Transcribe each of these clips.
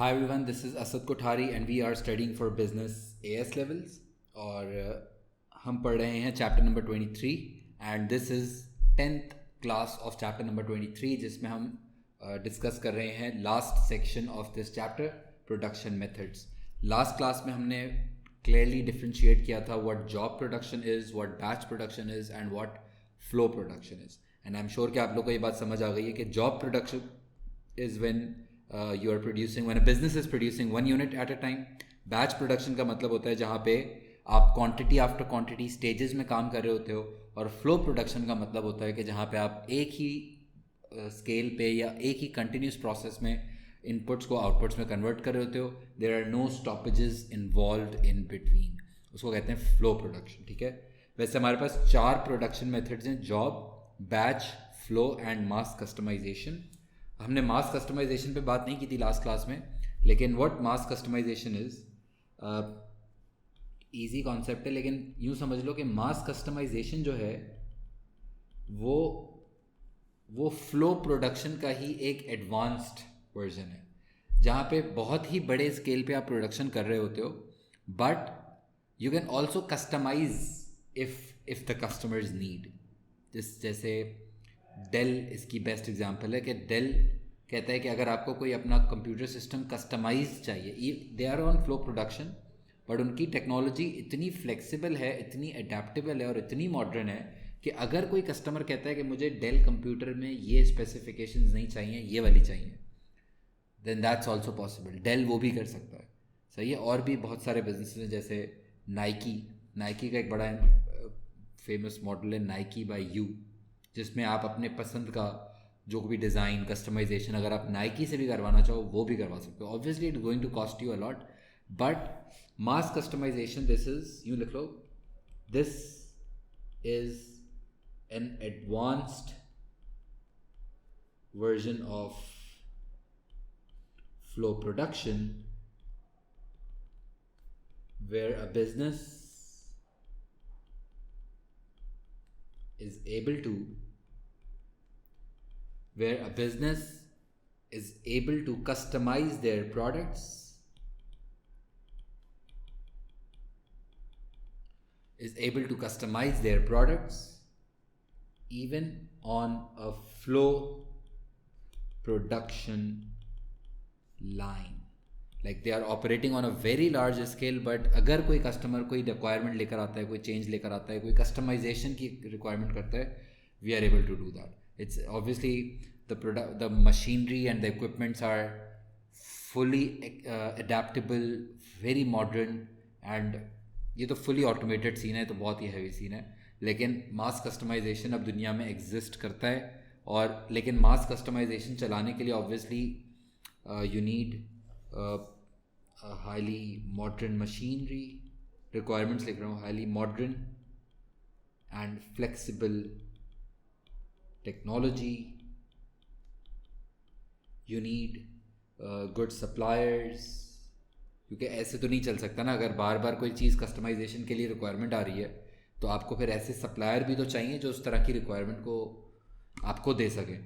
Hi everyone, this is Asad Kothari and we are studying for business AS levels और हम पढ़ रहे हैं chapter number 23 and this is 10th class of chapter number 23 जिसमें हम discuss कर रहे हैं last section of this chapter production methods. Last class में हमने क्लियरली डिफ्रेंशिएट किया था what job production is, what batch production is and what flow production is. And I am sure कि आप लोग को ये बात समझ आ गई है कि job production is when you are producing when a business is producing one unit at a time. Batch production का मतलब होता है जहाँ पे आप क्वांटिटी आफ्टर क्वांटिटी स्टेजेस में काम कर रहे होते हो, और फ्लो प्रोडक्शन का मतलब होता है कि जहाँ पे आप एक ही स्केल पे या एक ही कंटिन्यूस प्रोसेस में इनपुट्स को आउटपुट्स में कन्वर्ट कर रहे होते हो। There are no stoppages involve in between, उसको कहते हैं फ्लो प्रोडक्शन। ठीक है, वैसे हमारे पास 4 प्रोडक्शन मेथड्स हैं: job, batch, flow and mass customization. हमने मास कस्टमाइजेशन पे बात नहीं की थी लास्ट क्लास में, लेकिन what mass customization is easy concept है, लेकिन यूँ समझ लो कि मास कस्टमाइजेशन जो है वो फ्लो प्रोडक्शन का ही एक एडवांस्ड वर्जन है, जहाँ पे बहुत ही बड़े स्केल पे आप प्रोडक्शन कर रहे होते हो, but you can also customize if the customers need. जैसे डेल इसकी बेस्ट एग्जांपल है कि डेल कहता है कि अगर आपको कोई अपना कंप्यूटर सिस्टम कस्टमाइज चाहिए, they are on flow production, but उनकी टेक्नोलॉजी इतनी फ्लेक्सिबल है, इतनी अडेप्टेबल है और इतनी मॉडर्न है कि अगर कोई कस्टमर कहता है कि मुझे डेल कंप्यूटर में ये स्पेसिफिकेशंस नहीं चाहिए, ये वाली चाहिए, then that's also possible. Dell वो भी कर सकता है, सही है। और भी बहुत सारे बिजनेस हैं, जैसे नाइकी का एक बड़ा फेमस मॉडल है नाइकी बाय यू, जिसमें आप अपने पसंद का जो भी डिज़ाइन कस्टमाइजेशन अगर आप नाइकी से भी करवाना चाहो वो भी करवा सकते हो। Obviously it going to cost you a lot, but mass customization this is, यूँ लिख लो, this is an advanced version of flow production where a business is able to where a business is able to customize their products, even on a flow production line, like they are operating on a very large scale, but अगर कोई customer कोई requirement लेकर आता है, कोई change लेकर आता है, कोई कस्टमाइजेशन की रिक्वायरमेंट करता है, we are able to do that. It's obviously the machinery and the equipments are fully adaptable, very modern, and ये तो फुली ऑटोमेटेड सीन है, तो बहुत ही हैवी सीन है। लेकिन मास कस्टमाइजेशन अब दुनिया में एग्जिस्ट करता है, और लेकिन मास कस्टमाइजेशन चलाने के लिए obviously you need a highly modern machinery, requirements लिख रहा हूँ, highly modern and flexible technology, you need good suppliers, क्योंकि ऐसे तो नहीं चल सकता ना, अगर बार बार कोई चीज़ कस्टमाइजेशन के लिए रिक्वायरमेंट आ रही है तो आपको फिर ऐसे सप्लायर भी तो चाहिए जो उस तरह की रिक्वायरमेंट को आपको दे सकें।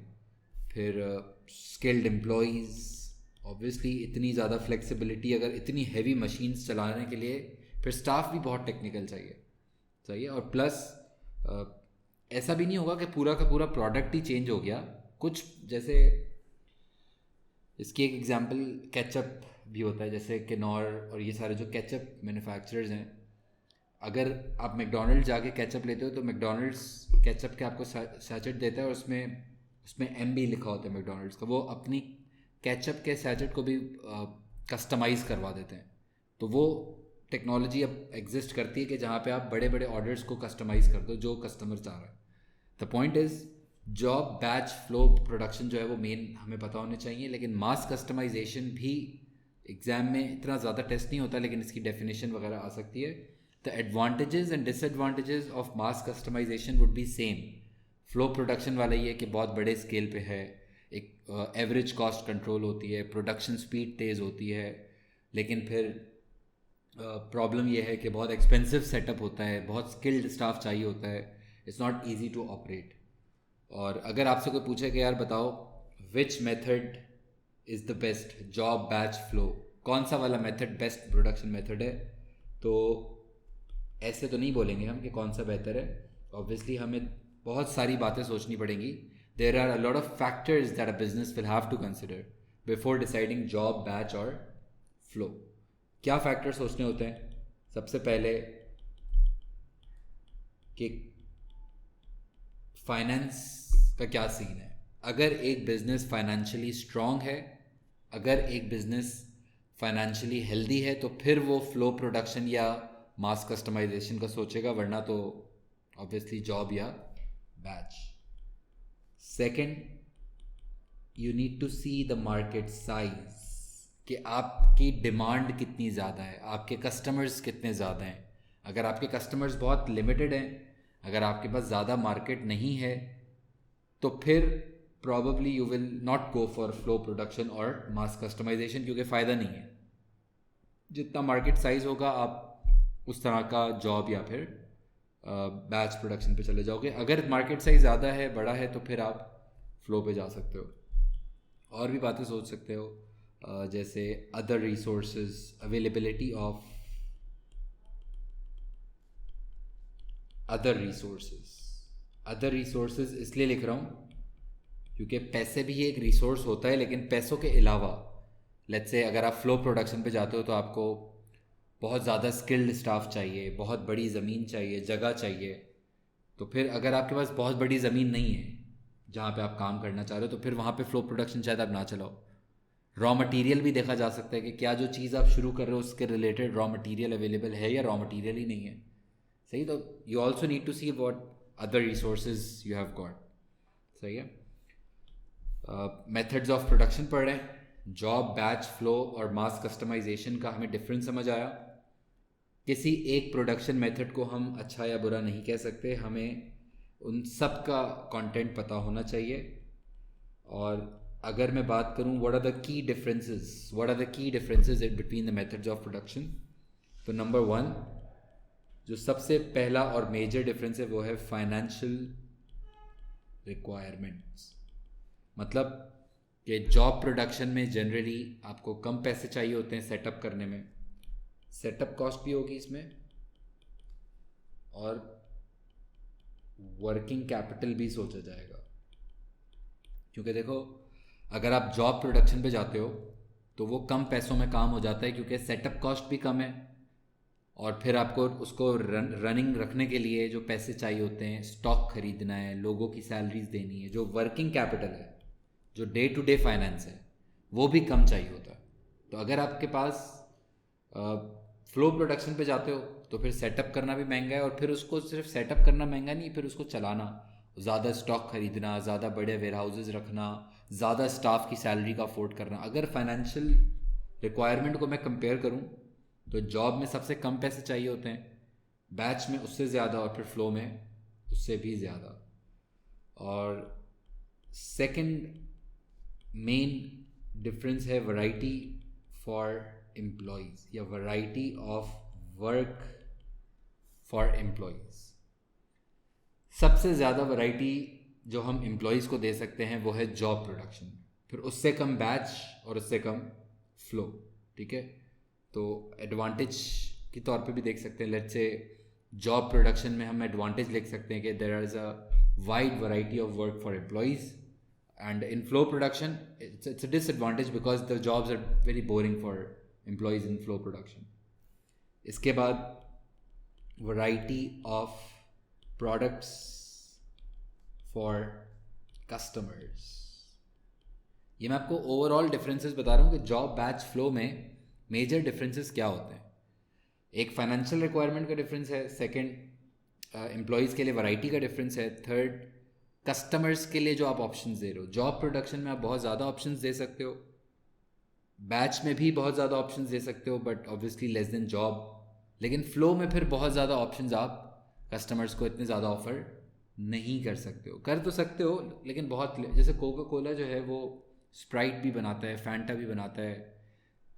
फिर स्किल्ड एम्प्लॉयज़, ऑब्वियसली इतनी ज़्यादा फ्लेक्सिबिलिटी, अगर इतनी हैवी मशीन्स चलाने के लिए फिर स्टाफ भी बहुत टेक्निकल चाहिए, सही है। और प्लस ऐसा भी नहीं होगा कि पूरा का पूरा प्रोडक्ट ही चेंज हो गया। कुछ जैसे इसकी एक एग्जांपल केचप भी होता है, जैसे किनौर और ये सारे जो केचप मैन्युफैक्चरर्स हैं, अगर आप मैकडोनल्ड्स जाके केचप लेते हो तो मैकडोनल्ड्स केचप के आपको सैचेट देता है, और उसमें एम भी लिखा होता है मैकडोनल्ड्स का। वो अपनी केचप के सैचेट को भी कस्टमाइज़ करवा देते हैं। तो वो टेक्नोलॉजी अब एग्जिस्ट करती है कि जहाँ पे आप बड़े बड़े ऑर्डर्स को कस्टमाइज़ कर दो जो कस्टमर चाह रहा है। The point is, job, batch, flow production जो है वो मेन हमें पता होने चाहिए, लेकिन मास कस्टमाइजेशन भी एग्ज़ाम में इतना ज़्यादा टेस्ट नहीं होता, लेकिन इसकी डेफिनेशन वगैरह आ सकती है। The advantages and disadvantages of mass customization would be same. Flow production वाला ये कि बहुत बड़े स्केल पे है, एक एवरेज कॉस्ट कंट्रोल होती है, प्रोडक्शन स्पीड तेज़ होती है, लेकिन फिर प्रॉब्लम ये है कि बहुत एक्सपेंसिव सेटअप होता है, बहुत स्किल्ड स्टाफ चाहिए होता है, it's not easy to operate. और अगर आपसे कोई पूछे कि यार बताओ which method is the best, job batch flow, कौन सा वाला मेथड बेस्ट प्रोडक्शन मेथड है? तो ऐसे तो नहीं बोलेंगे हम कि कौन सा बेहतर है. ऑब्वियसली हमें बहुत सारी बातें सोचनी पड़ेंगी. There are a lot of factors that a business will have to consider before deciding job batch और फ्लो. क्या फैक्टर सोचने होते हैं? सबसे पहले कि फाइनेंस का क्या सीन है. अगर एक बिज़नेस फाइनेंशियली स्ट्रॉन्ग है, अगर एक बिज़नेस फाइनेंशियली हेल्दी है, तो फिर वो फ्लो प्रोडक्शन या मास कस्टमाइजेशन का सोचेगा, वरना तो ऑब्वियसली जॉब या batch. Second, you need to see the market size, कि आपकी डिमांड कितनी ज़्यादा है, आपके कस्टमर्स कितने ज़्यादा हैं. अगर आपके कस्टमर्स बहुत लिमिटेड हैं, अगर आपके पास ज़्यादा मार्केट नहीं है, तो फिर probably you will not go for flow production और मास कस्टमाइजेशन, क्योंकि फ़ायदा नहीं है. जितना मार्केट साइज़ होगा आप उस तरह का जॉब या फिर बैच प्रोडक्शन पे चले जाओगे. अगर मार्केट साइज़ ज़्यादा है, बड़ा है, तो फिर आप फ्लो पे जा सकते हो. और भी बातें सोच सकते हो, जैसे other resources, availability of other resources इसलिए लिख रहा हूँ क्योंकि पैसे भी एक रिसोर्स होता है, लेकिन पैसों के अलावा, लेट्स से अगर आप फ्लो प्रोडक्शन पे जाते हो तो आपको बहुत ज़्यादा स्किल्ड स्टाफ चाहिए, बहुत बड़ी ज़मीन चाहिए, जगह चाहिए. तो फिर अगर आपके पास बहुत बड़ी ज़मीन नहीं है जहाँ पे आप काम करना चाह रहे हो, तो फिर वहाँ पे फ्लो प्रोडक्शन शायद आप ना चलाओ. रॉ मटेरियल भी देखा जा सकता है कि क्या जो चीज़ आप शुरू कर रहे हो उसके रिलेटेड रॉ मटेरियल अवेलेबल है या रॉ मटेरियल ही नहीं है. सही. तो you also need to see what other resources you have got. सही है. मेथड्स ऑफ प्रोडक्शन पढ़ रहे हैं. जॉब, बैच, फ्लो और मास कस्टमाइजेशन का हमें डिफरेंस समझ आया. किसी एक प्रोडक्शन मेथड को हम अच्छा या बुरा नहीं कह सकते, हमें उन सब का कंटेंट पता होना चाहिए. और अगर मैं बात करूं what are the key differences between the methods of production, तो नंबर 1 जो सबसे पहला और मेजर डिफरेंस है वो है फाइनेंशियल रिक्वायरमेंट्स. मतलब कि जॉब प्रोडक्शन में जनरली आपको कम पैसे चाहिए होते हैं सेटअप करने में. सेटअप कॉस्ट भी होगी इसमें, और वर्किंग कैपिटल भी सोचा जाएगा. क्योंकि देखो, अगर आप जॉब प्रोडक्शन पे जाते हो तो वो कम पैसों में काम हो जाता है, क्योंकि सेटअप कॉस्ट भी कम है, और फिर आपको उसको रनिंग रखने के लिए जो पैसे चाहिए होते हैं, स्टॉक खरीदना है, लोगों की सैलरीज देनी है, जो वर्किंग कैपिटल है, जो डे टू डे फाइनेंस है, वो भी कम चाहिए होता है. तो अगर आपके पास फ्लो प्रोडक्शन पे जाते हो तो फिर सेटअप करना भी महंगा है, और फिर उसको सिर्फ सेटअप करना महंगा नहीं, फिर उसको चलाना, ज़्यादा स्टॉक खरीदना, ज़्यादा बड़े वेयर हाउसेज रखना, ज़्यादा स्टाफ की सैलरी का अफोर्ड करना. अगर फाइनेंशियल रिक्वायरमेंट को मैं कंपेयर करूँ तो जॉब में सबसे कम पैसे चाहिए होते हैं, बैच में उससे ज़्यादा, और फिर फ्लो में उससे भी ज़्यादा. और सेकंड मेन डिफरेंस है वैरायटी फॉर एम्प्लॉयज़, या variety of work for employees. सबसे ज़्यादा वैरायटी जो हम एम्प्लॉयज़ को दे सकते हैं वो है जॉब प्रोडक्शन, फिर उससे कम बैच, और उससे कम फ्लो. ठीक है. तो एडवांटेज के तौर पे भी देख सकते हैं. लेट्स से जॉब प्रोडक्शन में हम एडवांटेज लिख सकते हैं कि there is a wide variety of work for employees, and in flow production it's a disadvantage because the jobs are very boring for employees in flow production. इसके बाद variety of products for customers. ये मैं आपको overall differences बता रहा हूँ कि job, batch, flow में मेजर डिफरेंसेस क्या होते हैं. एक फाइनेंशियल रिक्वायरमेंट का डिफरेंस है, सेकंड एम्प्लॉयज़ के लिए वैरायटी का डिफरेंस है, थर्ड कस्टमर्स के लिए जो आप ऑप्शंस दे रहे हो. जॉब प्रोडक्शन में आप बहुत ज़्यादा ऑप्शंस दे सकते हो, बैच में भी बहुत ज़्यादा ऑप्शंस दे सकते हो, but obviously less than job. लेकिन फ्लो में फिर बहुत ज़्यादा ऑप्शंस आप कस्टमर्स को इतने ज़्यादा ऑफर नहीं कर सकते हो. कर तो सकते हो लेकिन बहुत, जैसे कोका कोला जो है वो स्प्राइट भी बनाता है, फैंटा भी बनाता है.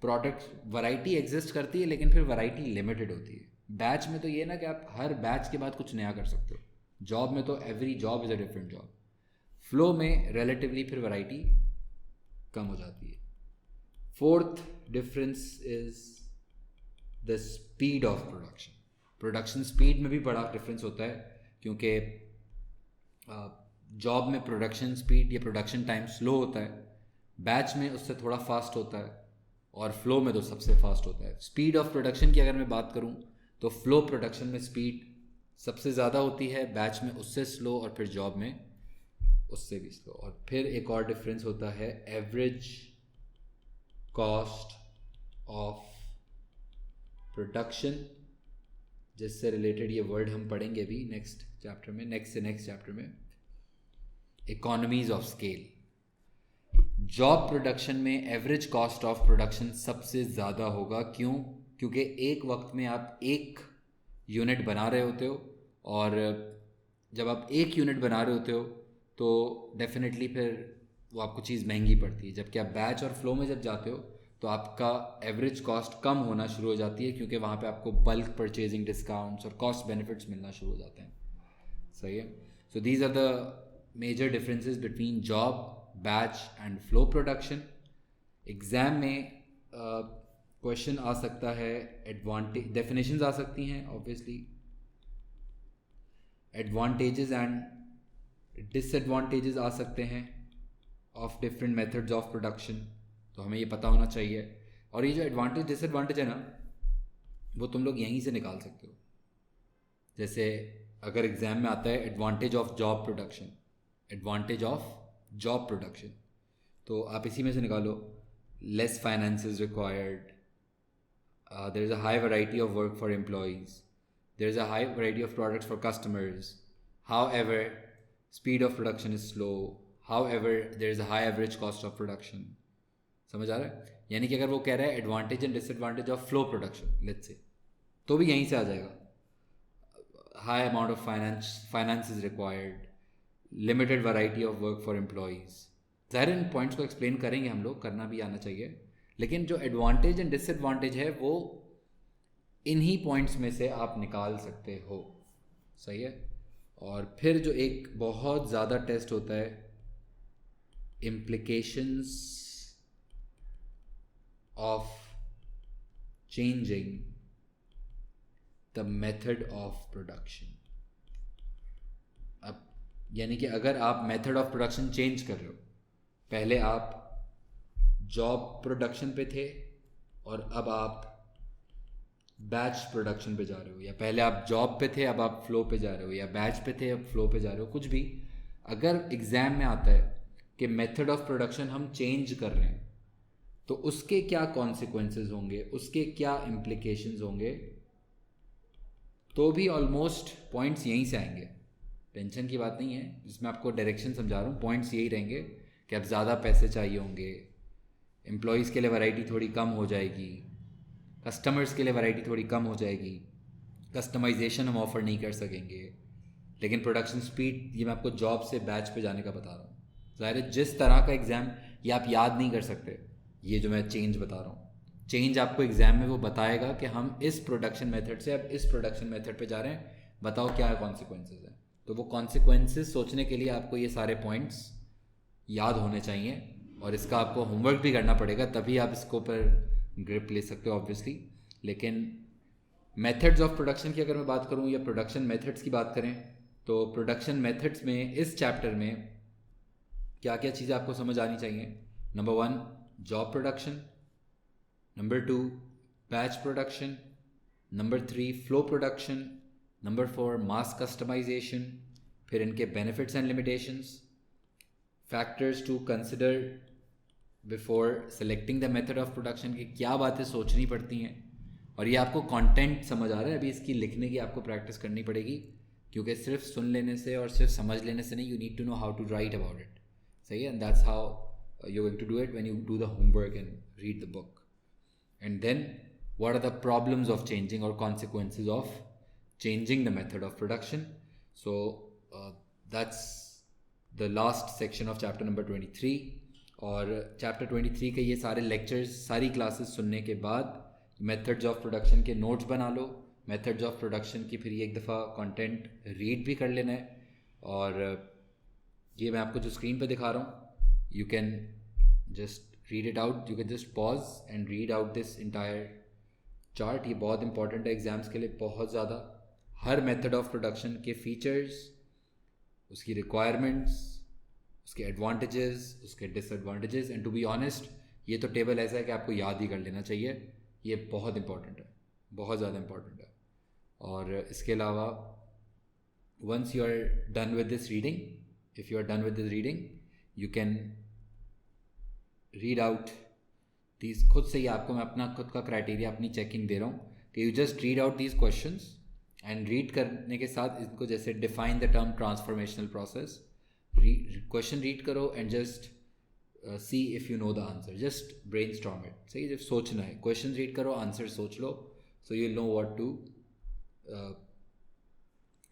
प्रोडक्ट वैरायटी एग्जिस्ट करती है, लेकिन फिर वैरायटी लिमिटेड होती है. बैच में तो ये ना कि आप हर बैच के बाद कुछ नया कर सकते हो. जॉब में तो every job is a different job. Flow में रिलेटिवली फिर वैरायटी कम हो जाती है. Fourth difference is the speed of production. Production speed में भी बड़ा डिफरेंस होता है, क्योंकि जॉब में प्रोडक्शन स्पीड या प्रोडक्शन टाइम स्लो होता है, बैच में उससे थोड़ा फास्ट होता है, और फ्लो में तो सबसे फास्ट होता है. स्पीड ऑफ प्रोडक्शन की अगर मैं बात करूं तो फ्लो प्रोडक्शन में स्पीड सबसे ज़्यादा होती है, बैच में उससे स्लो, और फिर जॉब में उससे भी स्लो. और फिर एक और डिफरेंस होता है एवरेज कॉस्ट ऑफ प्रोडक्शन, जिससे रिलेटेड ये वर्ड हम पढ़ेंगे अभी नेक्स्ट चैप्टर में, नेक्स्ट चैप्टर में. Economies of scale. Job production में एवरेज कॉस्ट ऑफ प्रोडक्शन सबसे ज़्यादा होगा. क्यों? क्योंकि एक वक्त में आप एक यूनिट बना रहे होते हो, और जब आप एक यूनिट बना रहे होते हो तो डेफिनेटली फिर वो आपको चीज़ महंगी पड़ती है. जबकि आप बैच और फ्लो में जब जाते हो तो आपका एवरेज कॉस्ट कम होना शुरू हो जाती है, क्योंकि वहाँ पे आपको बल्क परचेजिंग डिस्काउंट्स और कॉस्ट बेनिफिट्स मिलना शुरू हो जाते हैं. सही है. So these are the major differences between job, batch and flow production. Exam में क्वेश्चन आ सकता है, एडवांटेज डेफिनेशंस आ सकती हैं ऑब्वियसली, एडवांटेजेस एंड डिसएडवांटेजेस आ सकते हैं of different methods of production. तो हमें ये पता होना चाहिए. और ये जो एडवांटेज डिसएडवांटेज है ना, वो तुम लोग यहीं से निकाल सकते हो. जैसे अगर एग्ज़ाम में आता है advantage of job production, advantage of job production, तो आप इसी में से निकालो. Less finance is required, there is a high variety of work for employees, there is a high variety of products for customers, however speed of production is slow, however there is a high average cost of production. समझ आ रहा है? यानी कि अगर वो कह रहा है advantage and disadvantage of flow production, let's say, तो भी यहीं से आ जाएगा. High amount of finance is required, limited variety of work for employees. ज़ाहिर इन पॉइंट्स को एक्सप्लेन करेंगे हम लोग, करना भी आना चाहिए. लेकिन जो एडवांटेज एंड डिसएडवांटेज है वो इन्हीं पॉइंट्स में से आप निकाल सकते हो. सही है. और फिर जो एक बहुत ज़्यादा टेस्ट होता है, implications of changing the method of production. अब यानी कि अगर आप मेथड ऑफ प्रोडक्शन चेंज कर रहे हो, पहले आप जॉब प्रोडक्शन पे थे और अब आप बैच प्रोडक्शन पे जा रहे हो, या पहले आप जॉब पे थे अब आप फ्लो पे जा रहे हो, या बैच पे थे अब फ्लो पे जा रहे हो, कुछ भी. अगर एग्ज़ाम में आता है कि मेथड ऑफ प्रोडक्शन हम चेंज कर रहे हैं, तो उसके क्या कॉन्सिक्वेंसेस होंगे, उसके क्या इम्प्लीकेशंस होंगे, तो भी ऑलमोस्ट पॉइंट्स यहीं से आएंगे. टेंशन की बात नहीं है, जिसमें आपको डायरेक्शन समझा रहा हूँ. पॉइंट्स यही रहेंगे कि अब ज़्यादा पैसे चाहिए होंगे, एम्प्लॉयज़ के लिए वैरायटी थोड़ी कम हो जाएगी, कस्टमर्स के लिए वैरायटी थोड़ी कम हो जाएगी, कस्टमाइजेशन हम ऑफ़र नहीं कर सकेंगे. लेकिन प्रोडक्शन स्पीड, ये मैं आपको जॉब से बैच पे जाने का बता रहा हूँ. ज़ाहिर है जिस तरह का एग्ज़ाम ये आप याद नहीं कर सकते, ये जो मैं चेंज बता रहा हूँ, चेंज आपको एग्ज़ाम में वो बताएगा कि हम इस प्रोडक्शन मेथड से अब इस प्रोडक्शन मेथड पे जा रहे हैं, बताओ क्या कॉन्सिक्वेंसेस हैं. तो वो कॉन्सिक्वेंसेस सोचने के लिए आपको ये सारे पॉइंट्स याद होने चाहिए, और इसका आपको होमवर्क भी करना पड़ेगा, तभी आप इसको पर ग्रिप ले सकते हो ऑब्वियसली. लेकिन मेथड्स ऑफ प्रोडक्शन की अगर मैं बात करूँ, या प्रोडक्शन मेथड्स की बात करें, तो प्रोडक्शन मेथड्स में इस चैप्टर में क्या क्या चीज़ें आपको समझ आनी चाहिए. Number 1 job production, number 2 batch production, number 3 flow production, number 4 mass customization, फिर इनके benefits and limitations, factors to consider before selecting the method of production, की क्या बातें सोचनी पड़ती हैं. और ये आपको कंटेंट समझ आ रहा है, अभी इसकी लिखने की आपको प्रैक्टिस करनी पड़ेगी, क्योंकि सिर्फ सुन लेने से और सिर्फ समझ लेने से नहीं, you need to know how to write about it. सही है. And that's how you going to do it when you do the homework and read the book. And then what are the problems of changing or consequences of changing the method of production. So that's the last section of chapter number 23. और chapter 23 के ये सारे lectures, सारी classes सुनने के बाद methods of production के notes बना लो. methods of production की फिर एक दफ़ा content read भी कर लेना है. और ये मैं आपको जो screen पे दिखा रहा हूँ, you can just read it out. You can just pause and read out this entire chart. ये बहुत इंपॉर्टेंट है एग्जाम्स के लिए, बहुत ज़्यादा. हर मेथड ऑफ प्रोडक्शन के फीचर्स, उसकी रिक्वायरमेंट्स, उसके एडवांटेजेस, उसके disadvantages. And to be honest, ये तो टेबल ऐसा है कि आपको याद ही कर लेना चाहिए. ये बहुत इंपॉर्टेंट है, बहुत ज़्यादा इंपॉर्टेंट है. और इसके अलावा once you are done with this reading, if you are done with this reading, you can read out these. खुद से ही आपको मैं अपना खुद का क्राइटेरिया, अपनी चेकिंग दे रहा हूँ कि you just read out these questions and read करने के साथ इनको जैसे define the term transformational process. Question read करो and just see if you know the answer. Just brain storm it. सही, जब सोचना है, क्वेश्चन रीड करो, आंसर सोच लो, so you know what to,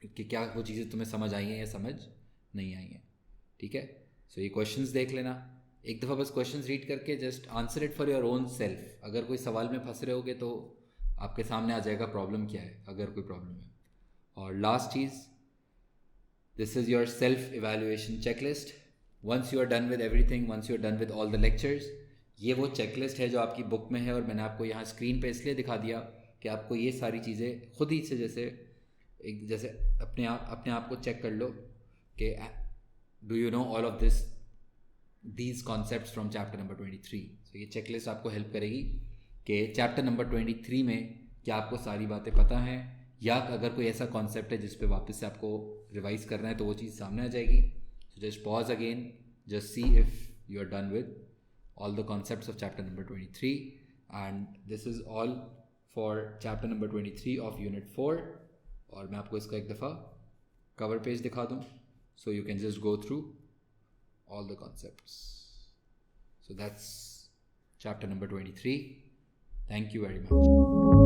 कि क्या वो चीज़ें तुम्हें समझ आई हैं या समझ नहीं आई हैं. ठीक है, सो ये क्वेश्चंस देख लेना एक दफ़ा, बस क्वेश्चंस रीड करके just answer it for your own self. अगर कोई सवाल में फंस रहे होगे तो आपके सामने आ जाएगा प्रॉब्लम क्या है, अगर कोई प्रॉब्लम है. और लास्ट चीज़, this is your self evaluation checklist. Once you are done with everything, once you are done with all the lectures, ये वो चेकलिस्ट है जो आपकी बुक में है. और मैंने आपको यहाँ स्क्रीन पे इसलिए दिखा दिया कि आपको ये सारी चीज़ें खुद ही से जैसे अपने आप को चेक कर लो कि do you know all of these concepts from chapter number 23. सो ये चेकलिस्ट आपको हेल्प करेगी कि चैप्टर नंबर 23 में क्या आपको सारी बातें पता हैं, या अगर कोई ऐसा कॉन्सेप्ट है जिस पे वापस से आपको रिवाइज करना है तो वो चीज़ सामने आ जाएगी. So just pause again, just see if you are done with all the concepts of chapter number 23, and this is all for chapter number 23 of unit 4. और मैं आपको इसका एक दफ़ा कवर पेज दिखा दूँ, so you can just go through all the concepts. So that's chapter number 23. Thank you very much.